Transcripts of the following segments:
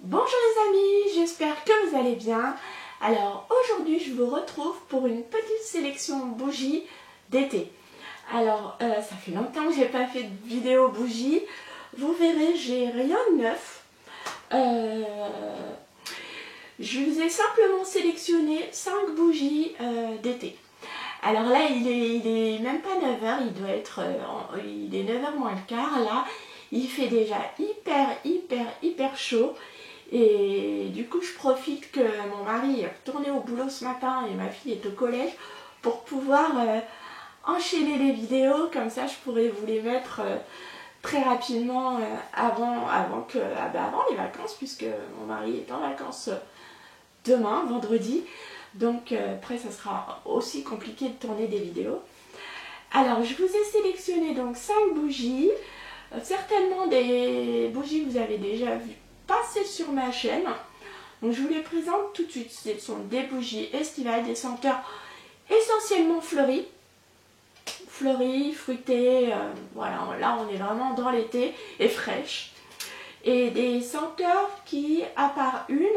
Bonjour les amis, j'espère que vous allez bien. Alors aujourd'hui je vous retrouve pour une petite sélection bougies d'été. Alors ça fait longtemps que j'ai pas fait de vidéo bougies. Vous verrez, j'ai rien de neuf. Je vous ai simplement sélectionné 5 bougies d'été. Alors là il est même pas 9h, il est 9h moins le quart là. Il fait déjà hyper chaud. Et du coup, je profite que mon mari est retourné au boulot ce matin et ma fille est au collège pour pouvoir enchaîner les vidéos. Comme ça, je pourrais vous les mettre très rapidement avant les vacances, puisque mon mari est en vacances demain, vendredi. Donc après, ça sera aussi compliqué de tourner des vidéos. Alors, je vous ai sélectionné donc 5 bougies. Certainement des bougies que vous avez déjà vues passer sur ma chaîne. Donc je vous les présente tout de suite. Ce sont des bougies estivales, des senteurs essentiellement fleuries, fruitées, voilà, là on est vraiment dans l'été, et fraîches. Et des senteurs qui, à part une,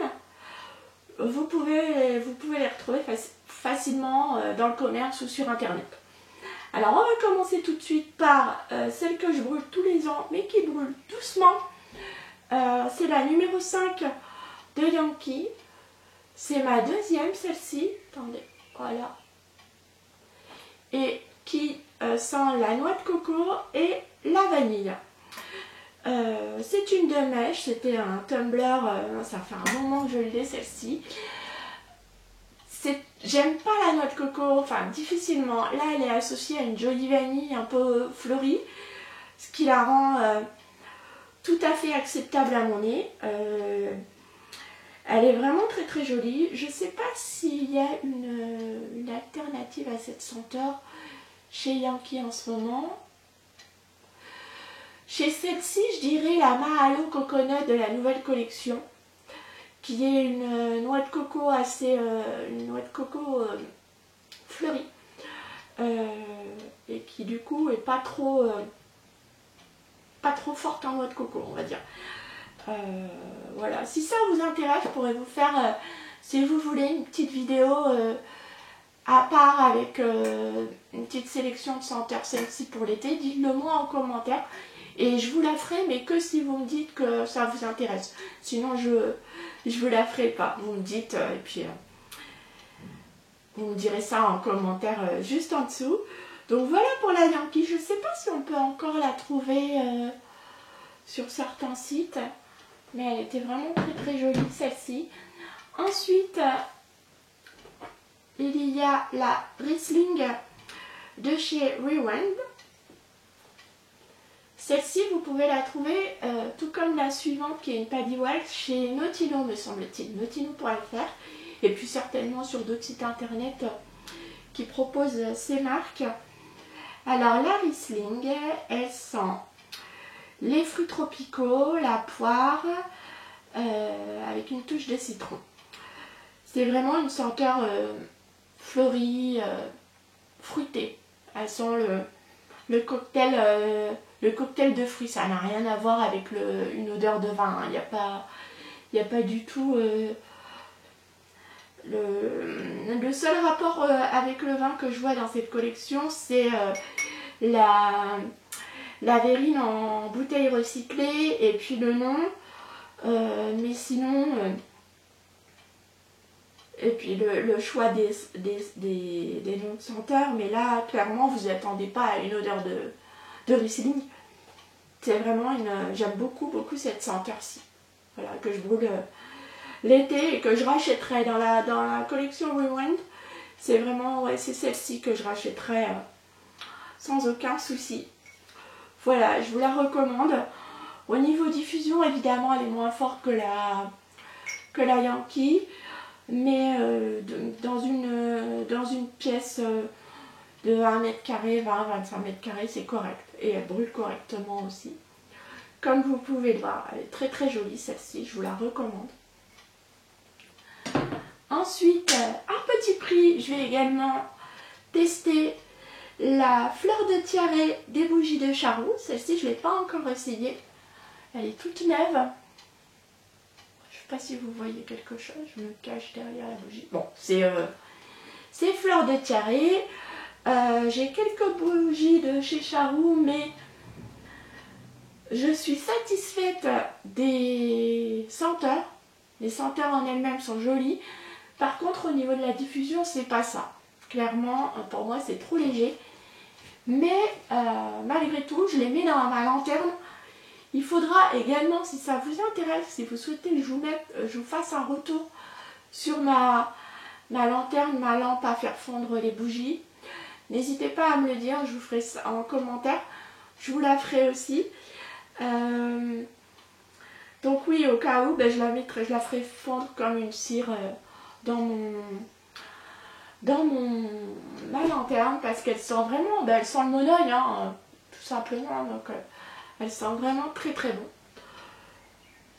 vous pouvez les retrouver facilement dans le commerce ou sur internet. Alors on va commencer tout de suite par celle que je brûle tous les ans, mais qui brûle doucement. C'est la numéro 5 de Yankee. C'est ma deuxième, celle-ci. Attendez, voilà. Et qui sent la noix de coco et la vanille. C'est une de mèche, c'était un tumbler, ça fait un moment que je l'ai celle-ci. J'aime pas la noix de coco, enfin difficilement. Là elle est associée à une jolie vanille un peu fleurie, ce qui la rend tout à fait acceptable à mon nez. Elle est vraiment très jolie. Je ne sais pas s'il y a une alternative à cette senteur chez Yankee en ce moment. Chez celle-ci, je dirais la Mahalo Coconut de la nouvelle collection, qui est une noix de coco fleurie, et qui du coup est pas trop forte en noix de coco, on va dire. Voilà, si ça vous intéresse, je pourrais vous faire, si vous voulez, une petite vidéo à part avec une petite sélection de senteurs celle-ci pour l'été. Dites-le moi en commentaire et je vous la ferai, mais que si vous me dites que ça vous intéresse. Sinon je vous la ferai pas. Vous me dites et puis vous me direz ça en commentaire juste en dessous. Donc voilà pour la Yankee. Je ne sais pas si on peut encore la trouver sur certains sites, mais elle était vraiment très jolie celle-ci. Ensuite, il y a la Riesling de chez Rewind. Celle-ci, vous pouvez la trouver tout comme la suivante qui est une Paddy Wax chez Notino, me semble-t-il, notino.fr, et puis certainement sur d'autres sites internet qui proposent ces marques. Alors la Riesling, elle sent les fruits tropicaux, la poire, avec une touche de citron. C'est vraiment une senteur fleurie, fruitée. Elle sent le cocktail de fruits. Ça n'a rien à voir avec une odeur de vin. Il n'y a pas du tout le seul rapport avec le vin que je vois dans cette collection, c'est la verrine en bouteille recyclée et puis le nom. Mais sinon, et puis le choix des noms de senteurs, mais là, clairement, vous n'attendez pas à une odeur de Riesling. C'est vraiment j'aime beaucoup cette senteur-ci. Voilà, que je brûle l'été et que je rachèterai dans la collection Rewind. C'est vraiment, ouais, c'est celle-ci que je rachèterai sans aucun souci. Voilà, je vous la recommande. Au niveau diffusion, évidemment, elle est moins forte que la Yankee, mais dans une pièce de 1 mètre carré, 20-25 mètres carrés, c'est correct. Et elle brûle correctement aussi. Comme vous pouvez le voir, elle est très jolie celle-ci, je vous la recommande. Ensuite, à petit prix, je vais également tester la fleur de tiare des bougies de Charroux. Celle-ci, je ne l'ai pas encore essayée. Elle est toute neuve. Je sais pas si vous voyez quelque chose, je me cache derrière la bougie. Bon, c'est fleur de tiare. J'ai quelques bougies de chez Charou, mais je suis satisfaite des senteurs. Les senteurs en elles-mêmes sont jolies. Par contre, au niveau de la diffusion, c'est pas ça. Clairement, pour moi, c'est trop léger. Mais malgré tout, je les mets dans ma lanterne. Il faudra également, si ça vous intéresse, si vous souhaitez que je vous fasse un retour sur ma lanterne, ma lampe à faire fondre les bougies, n'hésitez pas à me le dire, je vous ferai ça en commentaire. Je vous la ferai aussi. Donc oui, au cas où, je la ferai fondre comme une cire dans ma lanterne, parce qu'elle sent vraiment, elle sent le monoeil, hein, tout simplement. Donc elle sent vraiment très très bon.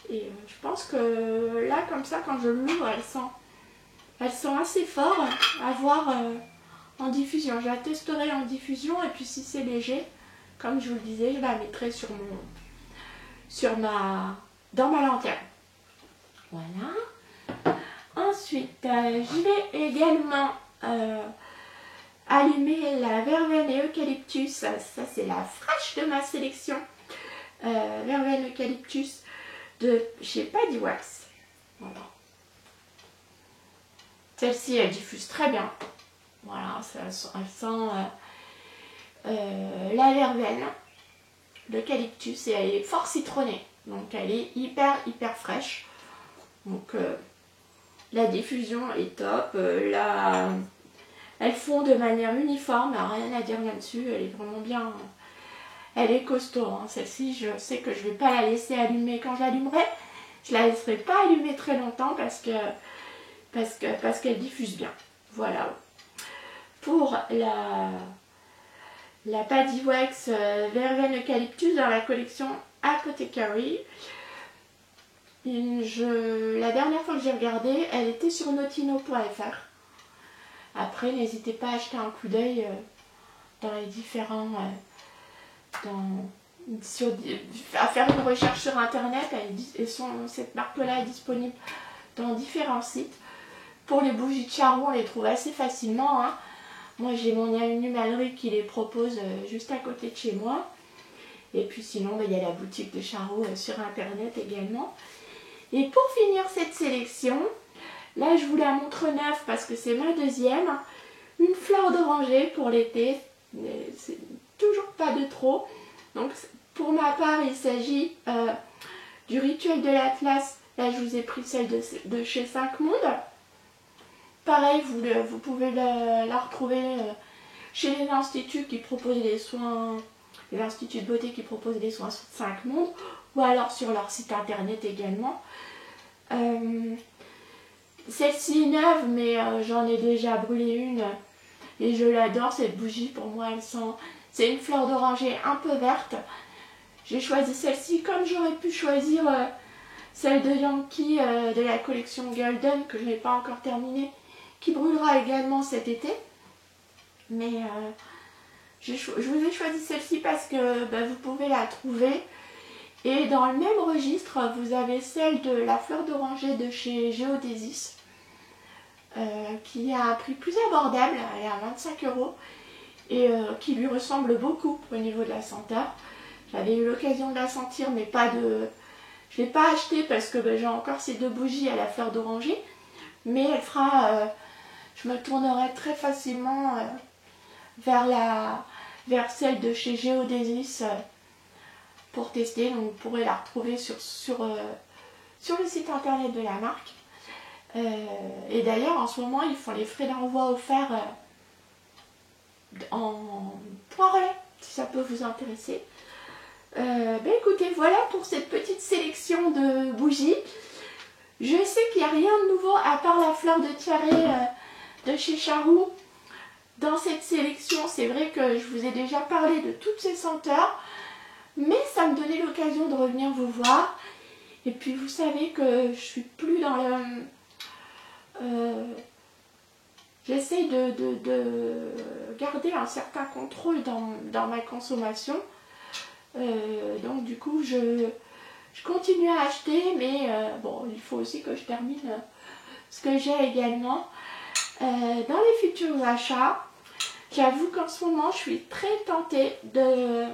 Et je pense que là, comme ça, quand je l'ouvre, elle sent assez fort à voir en diffusion. Je la testerai en diffusion, et puis si c'est léger, comme je vous le disais, je la mettrai dans ma lanterne. Voilà. Ensuite, je vais également allumer la verveine et eucalyptus. Ça, c'est la fraîche de ma sélection. Verveine eucalyptus de chez Paddywax. Voilà. Celle-ci, elle diffuse très bien. Voilà, elle sent la verveine, l'eucalyptus, et elle est fort citronnée. Donc elle est hyper fraîche. Donc la diffusion est top. Elle fond de manière uniforme, rien à dire là-dessus. Elle est vraiment bien. Elle est costaud, hein. Celle-ci, je sais que je ne vais pas la laisser allumer quand je l'allumerai. Je ne la laisserai pas allumer très longtemps parce qu'elle diffuse bien. Voilà. Pour la Paddywax verveine eucalyptus dans la collection Apothecary. La dernière fois que j'ai regardé, elle était sur notino.fr. Après, n'hésitez pas à jeter un coup d'œil dans les différents... à faire une recherche sur internet. Cette marque-là est disponible dans différents sites. Pour les bougies de Charou, on les trouve assez facilement, hein. Moi, j'ai mon animalerie qui les propose juste à côté de chez moi. Et puis sinon, il y a la boutique de Charou sur internet également. Et pour finir cette sélection, là je vous la montre neuve parce que c'est ma deuxième. Une fleur d'oranger pour l'été. C'est toujours pas de trop. Donc pour ma part, il s'agit du rituel de l'Atlas. Là, je vous ai pris celle de chez 5 Mondes. Pareil, vous pouvez la retrouver chez les instituts qui proposent des soins, les instituts de beauté qui proposent des soins sur 5 Mondes, ou alors sur leur site internet également. Celle-ci est neuve, mais j'en ai déjà brûlé une et je l'adore cette bougie. Pour moi, c'est une fleur d'oranger un peu verte. J'ai choisi celle-ci comme j'aurais pu choisir celle de Yankee de la collection Golden que je n'ai pas encore terminée, qui brûlera également cet été. Mais je vous ai choisi celle-ci parce que vous pouvez la trouver. Et dans le même registre, vous avez celle de la fleur d'oranger de chez Géodésis, qui a un prix plus abordable, elle est à 25 € et qui lui ressemble beaucoup au niveau de la senteur. J'avais eu l'occasion de la sentir, mais je ne l'ai pas achetée parce que j'ai encore ces deux bougies à la fleur d'oranger. Mais elle fera, je me tournerai très facilement vers celle de chez Géodésis pour tester. Donc vous pourrez la retrouver sur le site internet de la marque. Et d'ailleurs en ce moment ils font les frais d'envoi offerts en point relais, si ça peut vous intéresser. Écoutez, voilà pour cette petite sélection de bougies. Je sais qu'il n'y a rien de nouveau à part la fleur de tiare de chez Charou dans cette sélection. C'est vrai que je vous ai déjà parlé de toutes ces senteurs, mais ça me donnait l'occasion de revenir vous voir. Et puis vous savez que je suis plus dans le... J'essaye de garder un certain contrôle dans ma consommation. Donc du coup je Je continue à acheter, mais bon, il faut aussi que je termine ce que j'ai également. Dans les futurs achats, j'avoue qu'en ce moment, je suis très tentée de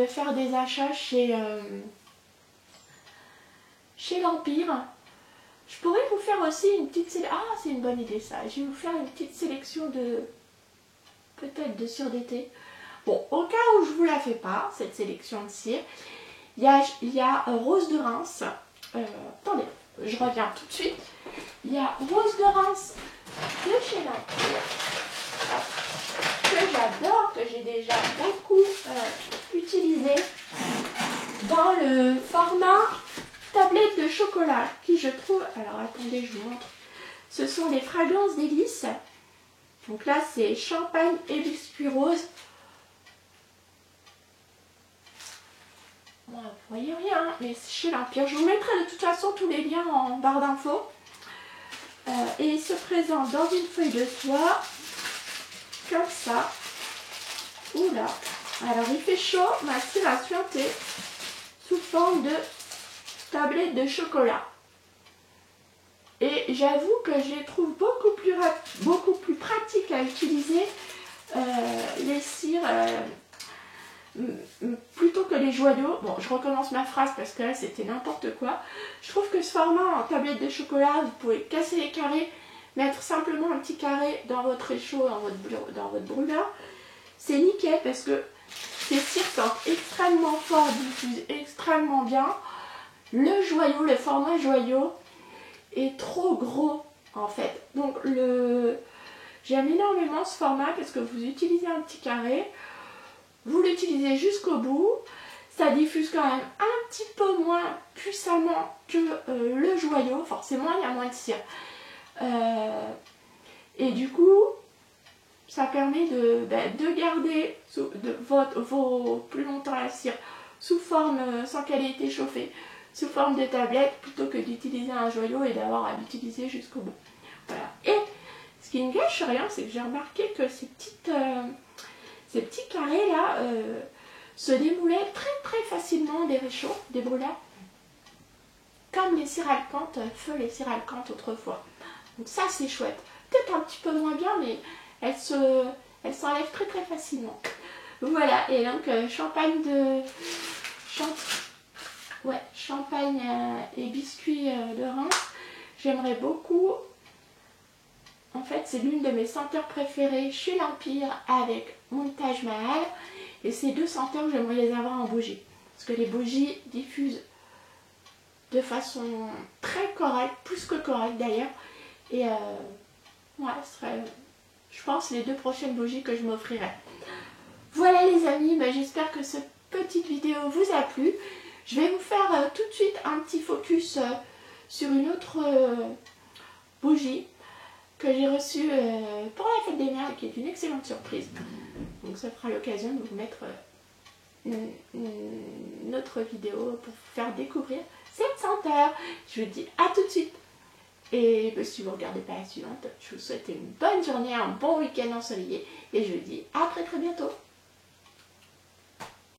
faire des achats chez l'Empire. Je pourrais vous faire aussi une petite sélection. Ah, c'est une bonne idée ça. Je vais vous faire une petite sélection de peut-être de cire d'été. Bon, au cas où je ne vous la fais pas, cette sélection de cire, il y a Rose de Reims. Attendez, je reviens tout de suite. Il y a Rose de Reims de chez l'Empire, que j'adore, que j'ai déjà beaucoup utilisé dans le format tablette de chocolat, qui je trouve... Alors attendez, je vous montre. Ce sont des fragrances délices. Donc là, c'est champagne et biscuit rose. Bon, vous voyez rien, mais c'est chez l'Empire. Je vous mettrai de toute façon tous les liens en barre d'infos. Et il se présente dans une feuille de soie, comme ça. Oula. Alors il fait chaud, ma cire a suinté sous forme de tablette de chocolat. Et j'avoue que je les trouve beaucoup plus pratiques à utiliser, les cires, plutôt que les joyaux. Bon, je recommence ma phrase parce que là c'était n'importe quoi. Je trouve que ce format en tablette de chocolat, vous pouvez casser les carrés, mettre simplement un petit carré dans votre réchaud, dans votre brûleur. C'est nickel parce que ces cires sentent extrêmement fort, diffusent extrêmement bien. Le joyau, le format joyau est trop gros en fait. Donc j'aime énormément ce format parce que vous utilisez un petit carré, vous l'utilisez jusqu'au bout, ça diffuse quand même un petit peu moins puissamment que le joyau, forcément il y a moins de cire. Et du coup, ça permet de garder vos plus longtemps la cire sous forme, sans qu'elle ait été chauffée, sous forme de tablette, plutôt que d'utiliser un joyau et d'avoir à l'utiliser jusqu'au bout. Voilà. Et ce qui ne gâche rien, c'est que j'ai remarqué que ces petits carrés là se démoulaient très facilement des réchauds, des brûleurs, comme les cires alcantes, feu les cires alcantes autrefois. Donc ça c'est chouette. Peut-être un petit peu moins bien, mais elles s'enlèvent très facilement. Voilà, et donc champagne et biscuits de Reims. J'aimerais beaucoup. En fait, c'est l'une de mes senteurs préférées chez l'Empire avec mon Taj Mahal. Et ces deux senteurs, j'aimerais les avoir en bougie. Parce que les bougies diffusent de façon très correcte, plus que correcte d'ailleurs. Et ouais, ce serait, je pense, les 2 prochaines bougies que je m'offrirai. Voilà les amis, j'espère que cette petite vidéo vous a plu. Je vais vous faire tout de suite un petit focus sur une autre bougie que j'ai reçue pour la fête des mères, qui est une excellente surprise. Donc ça fera l'occasion de vous mettre une autre vidéo pour vous faire découvrir cette senteur. Je vous dis à tout de suite. Et si vous ne regardez pas la suivante, je vous souhaite une bonne journée, un bon week-end ensoleillé. Et je vous dis à très bientôt.